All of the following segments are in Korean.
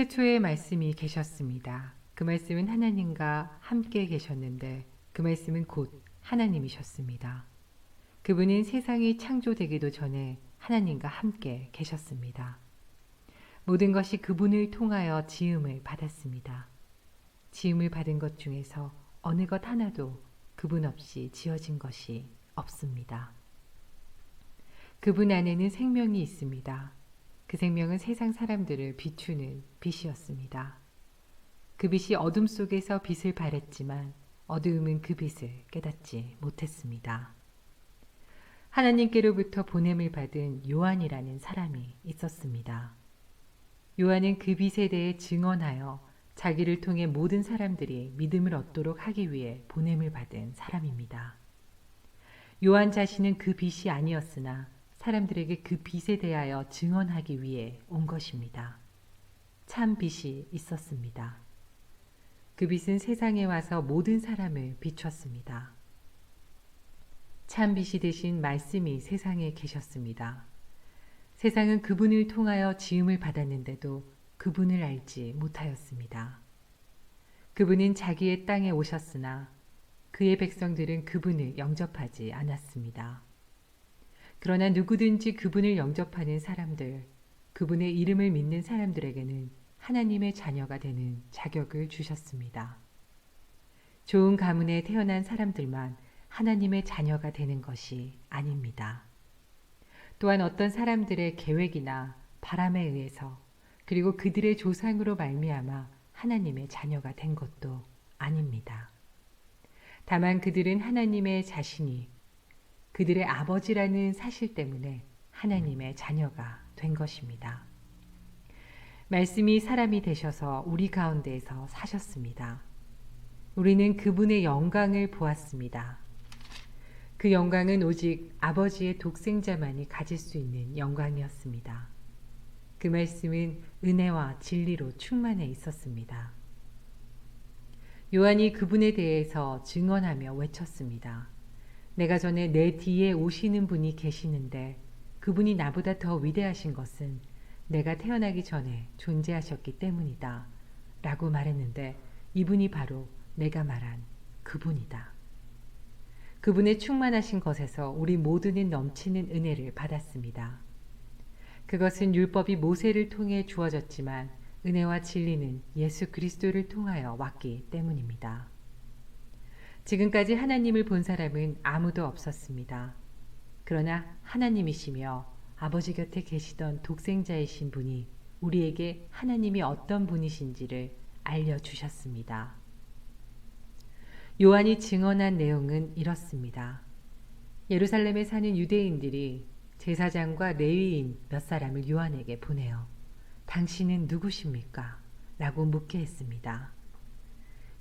태초에 말씀이 계셨습니다. 그 말씀은 하나님과 함께 계셨는데 그 말씀은 곧 하나님이셨습니다. 그분은 세상이 창조되기도 전에 하나님과 함께 계셨습니다. 모든 것이 그분을 통하여 지음을 받았습니다. 지음을 받은 것 중에서 어느 것 하나도 그분 없이 지어진 것이 없습니다. 그분 안에는 생명이 있습니다. 그 생명은 세상 사람들을 비추는 빛이었습니다. 그 빛이 어둠 속에서 빛을 발했지만 어두움은 그 빛을 깨닫지 못했습니다. 하나님께로부터 보냄을 받은 요한이라는 사람이 있었습니다. 요한은 그 빛에 대해 증언하여 자기를 통해 모든 사람들이 믿음을 얻도록 하기 위해 보냄을 받은 사람입니다. 요한 자신은 그 빛이 아니었으나 사람들에게 그 빛에 대하여 증언하기 위해 온 것입니다. 참 빛이 있었습니다. 그 빛은 세상에 와서 모든 사람을 비췄습니다. 참 빛이 되신 말씀이 세상에 계셨습니다. 세상은 그분을 통하여 지음을 받았는데도 그분을 알지 못하였습니다. 그분은 자기의 땅에 오셨으나 그의 백성들은 그분을 영접하지 않았습니다. 그러나 누구든지 그분을 영접하는 사람들, 그분의 이름을 믿는 사람들에게는 하나님의 자녀가 되는 자격을 주셨습니다. 좋은 가문에 태어난 사람들만 하나님의 자녀가 되는 것이 아닙니다. 또한 어떤 사람들의 계획이나 바람에 의해서 그리고 그들의 조상으로 말미암아 하나님의 자녀가 된 것도 아닙니다. 다만 그들은 하나님의 자신이 그들의 아버지라는 사실 때문에 하나님의 자녀가 된 것입니다. 말씀이 사람이 되셔서 우리 가운데에서 사셨습니다. 우리는 그분의 영광을 보았습니다. 그 영광은 오직 아버지의 독생자만이 가질 수 있는 영광이었습니다. 그 말씀은 은혜와 진리로 충만해 있었습니다. 요한이 그분에 대해서 증언하며 외쳤습니다. 내가 전에 내 뒤에 오시는 분이 계시는데 그분이 나보다 더 위대하신 것은 내가 태어나기 전에 존재하셨기 때문이다 라고 말했는데 이분이 바로 내가 말한 그분이다. 그분의 충만하신 것에서 우리 모두는 넘치는 은혜를 받았습니다. 그것은 율법이 모세를 통해 주어졌지만 은혜와 진리는 예수 그리스도를 통하여 왔기 때문입니다. 지금까지 하나님을 본 사람은 아무도 없었습니다. 그러나 하나님이시며 아버지 곁에 계시던 독생자이신 분이 우리에게 하나님이 어떤 분이신지를 알려주셨습니다. 요한이 증언한 내용은 이렇습니다. 예루살렘에 사는 유대인들이 제사장과 레위인 몇 사람을 요한에게 보내어 당신은 누구십니까? 라고 묻게 했습니다.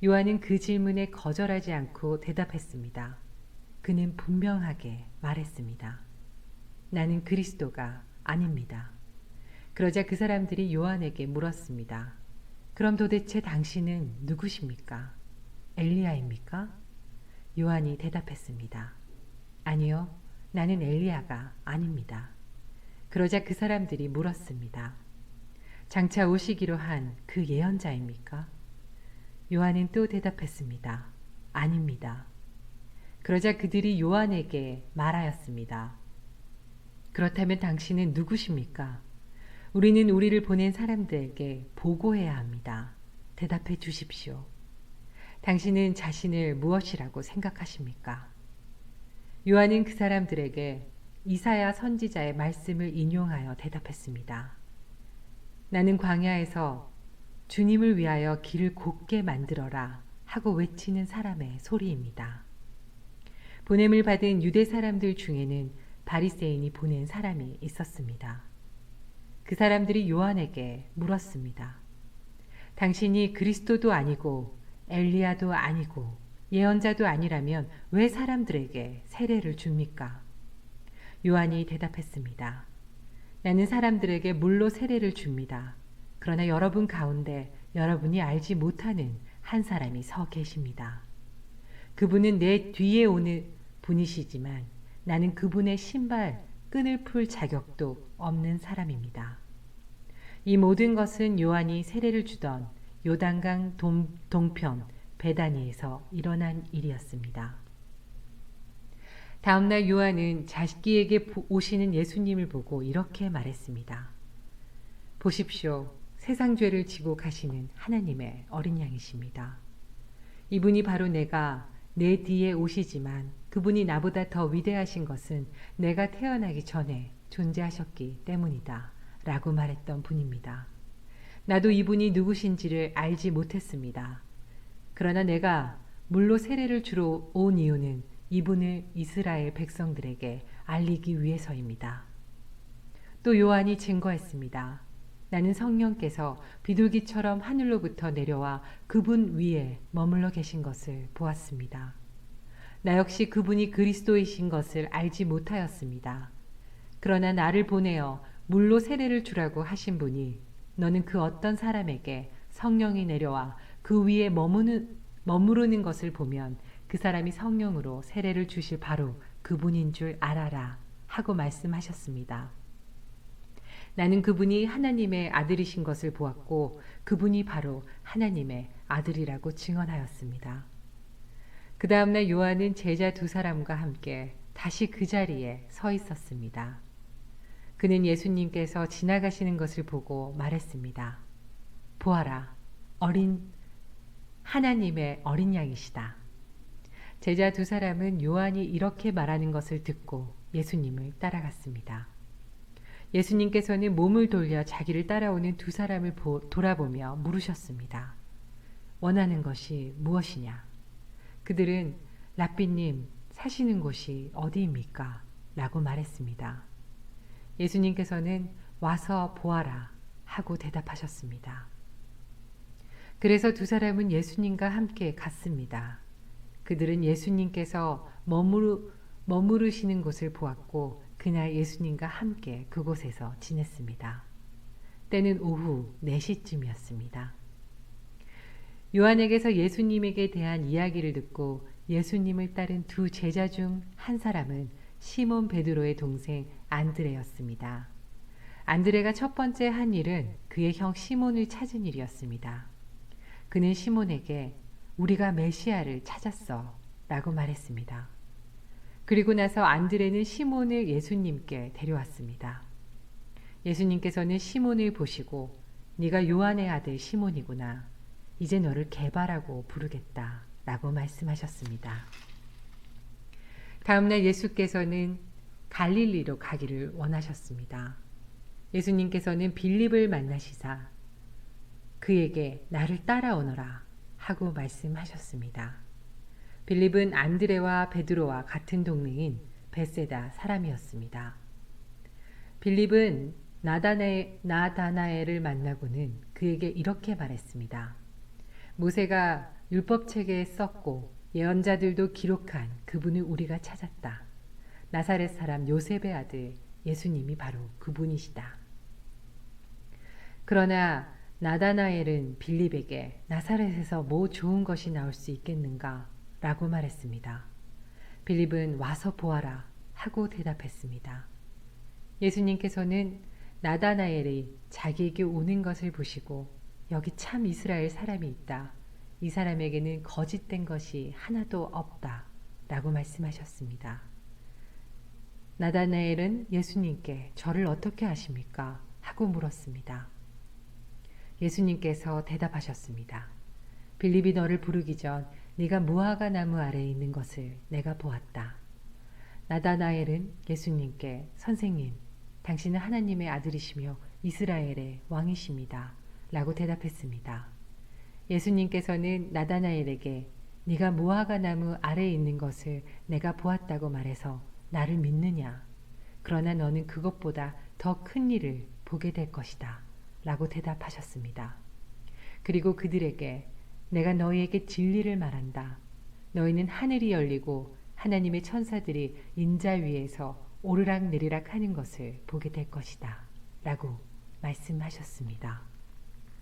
요한은 그 질문에 거절하지 않고 대답했습니다. 그는 분명하게 말했습니다. 나는 그리스도가 아닙니다. 그러자 그 사람들이 요한에게 물었습니다. 그럼 도대체 당신은 누구십니까? 엘리야입니까? 요한이 대답했습니다. 아니요, 나는 엘리야가 아닙니다. 그러자 그 사람들이 물었습니다. 장차 오시기로 한 그 예언자입니까? 요한은 또 대답했습니다. 아닙니다. 그러자 그들이 요한에게 말하였습니다. 그렇다면 당신은 누구십니까? 우리는 우리를 보낸 사람들에게 보고해야 합니다. 대답해 주십시오. 당신은 자신을 무엇이라고 생각하십니까? 요한은 그 사람들에게 이사야 선지자의 말씀을 인용하여 대답했습니다. 나는 광야에서 주님을 위하여 길을 곧게 만들어라 하고 외치는 사람의 소리입니다. 보냄을 받은 유대 사람들 중에는 바리새인이 보낸 사람이 있었습니다. 그 사람들이 요한에게 물었습니다. 당신이 그리스도도 아니고 엘리야도 아니고 예언자도 아니라면 왜 사람들에게 세례를 줍니까? 요한이 대답했습니다. 나는 사람들에게 물로 세례를 줍니다. 그러나 여러분 가운데 여러분이 알지 못하는 한 사람이 서 계십니다. 그분은 내 뒤에 오는 분이시지만 나는 그분의 신발 끈을 풀 자격도 없는 사람입니다. 이 모든 것은 요한이 세례를 주던 요단강 동편 베다니에서 일어난 일이었습니다. 다음날 요한은 자기에게 오시는 예수님을 보고 이렇게 말했습니다. 보십시오. 세상 죄를 지고 가시는 하나님의 어린 양이십니다. 이분이 바로 내 뒤에 오시지만 그분이 나보다 더 위대하신 것은 내가 태어나기 전에 존재하셨기 때문이다. 라고 말했던 분입니다. 나도 이분이 누구신지를 알지 못했습니다. 그러나 내가 물로 세례를 주러 온 이유는 이분을 이스라엘 백성들에게 알리기 위해서입니다. 또 요한이 증거했습니다. 나는 성령께서 비둘기처럼 하늘로부터 내려와 그분 위에 머물러 계신 것을 보았습니다. 나 역시 그분이 그리스도이신 것을 알지 못하였습니다. 그러나 나를 보내어 물로 세례를 주라고 하신 분이 너는 그 어떤 사람에게 성령이 내려와 그 위에 머무르는 것을 보면 그 사람이 성령으로 세례를 주실 바로 그분인 줄 알아라 하고 말씀하셨습니다. 나는 그분이 하나님의 아들이신 것을 보았고 그분이 바로 하나님의 아들이라고 증언하였습니다. 그 다음날 요한은 제자 두 사람과 함께 다시 그 자리에 서 있었습니다. 그는 예수님께서 지나가시는 것을 보고 말했습니다. 보아라, 하나님의 어린 양이시다. 제자 두 사람은 요한이 이렇게 말하는 것을 듣고 예수님을 따라갔습니다. 예수님께서는 몸을 돌려 자기를 따라오는 두 사람을 돌아보며 물으셨습니다. 원하는 것이 무엇이냐? 그들은 랍비님, 사시는 곳이 어디입니까? 라고 말했습니다. 예수님께서는 와서 보아라 하고 대답하셨습니다. 그래서 두 사람은 예수님과 함께 갔습니다. 그들은 예수님께서 머무르시는 곳을 보았고 그날 예수님과 함께 그곳에서 지냈습니다. 때는 오후 4시쯤이었습니다. 요한에게서 예수님에게 대한 이야기를 듣고 예수님을 따른 두 제자 중 한 사람은 시몬 베드로의 동생 안드레였습니다. 안드레가 첫 번째 한 일은 그의 형 시몬을 찾은 일이었습니다. 그는 시몬에게 우리가 메시아를 찾았어 라고 말했습니다. 그리고 나서 안드레는 시몬을 예수님께 데려왔습니다. 예수님께서는 시몬을 보시고 네가 요한의 아들 시몬이구나. 이제 너를 게바라고 부르겠다 라고 말씀하셨습니다. 다음날 예수께서는 갈릴리로 가기를 원하셨습니다. 예수님께서는 빌립을 만나시사 그에게 나를 따라오너라 하고 말씀하셨습니다. 빌립은 안드레와 베드로와 같은 동네인 벳세다 사람이었습니다. 빌립은 나다나엘을 만나고는 그에게 이렇게 말했습니다. 모세가 율법책에 썼고 예언자들도 기록한 그분을 우리가 찾았다. 나사렛 사람 요셉의 아들 예수님이 바로 그분이시다. 그러나 나다나엘은 빌립에게 나사렛에서 뭐 좋은 것이 나올 수 있겠는가? 라고 말했습니다. 빌립은 와서 보아라 하고 대답했습니다. 예수님께서는 나다나엘이 자기에게 오는 것을 보시고 여기 참 이스라엘 사람이 있다. 이 사람에게는 거짓된 것이 하나도 없다. 라고 말씀하셨습니다. 나다나엘은 예수님께 저를 어떻게 아십니까? 하고 물었습니다. 예수님께서 대답하셨습니다. 빌립이 너를 부르기 전 네가 무화과 나무 아래에 있는 것을 내가 보았다. 나다나엘은 예수님께 선생님, 당신은 하나님의 아들이시며 이스라엘의 왕이십니다. 라고 대답했습니다. 예수님께서는 나다나엘에게 네가 무화과 나무 아래에 있는 것을 내가 보았다고 말해서 나를 믿느냐? 그러나 너는 그것보다 더 큰 일을 보게 될 것이다. 라고 대답하셨습니다. 그리고 그들에게 내가 너희에게 진리를 말한다. 너희는 하늘이 열리고 하나님의 천사들이 인자 위에서 오르락내리락 하는 것을 보게 될 것이다. 라고 말씀하셨습니다.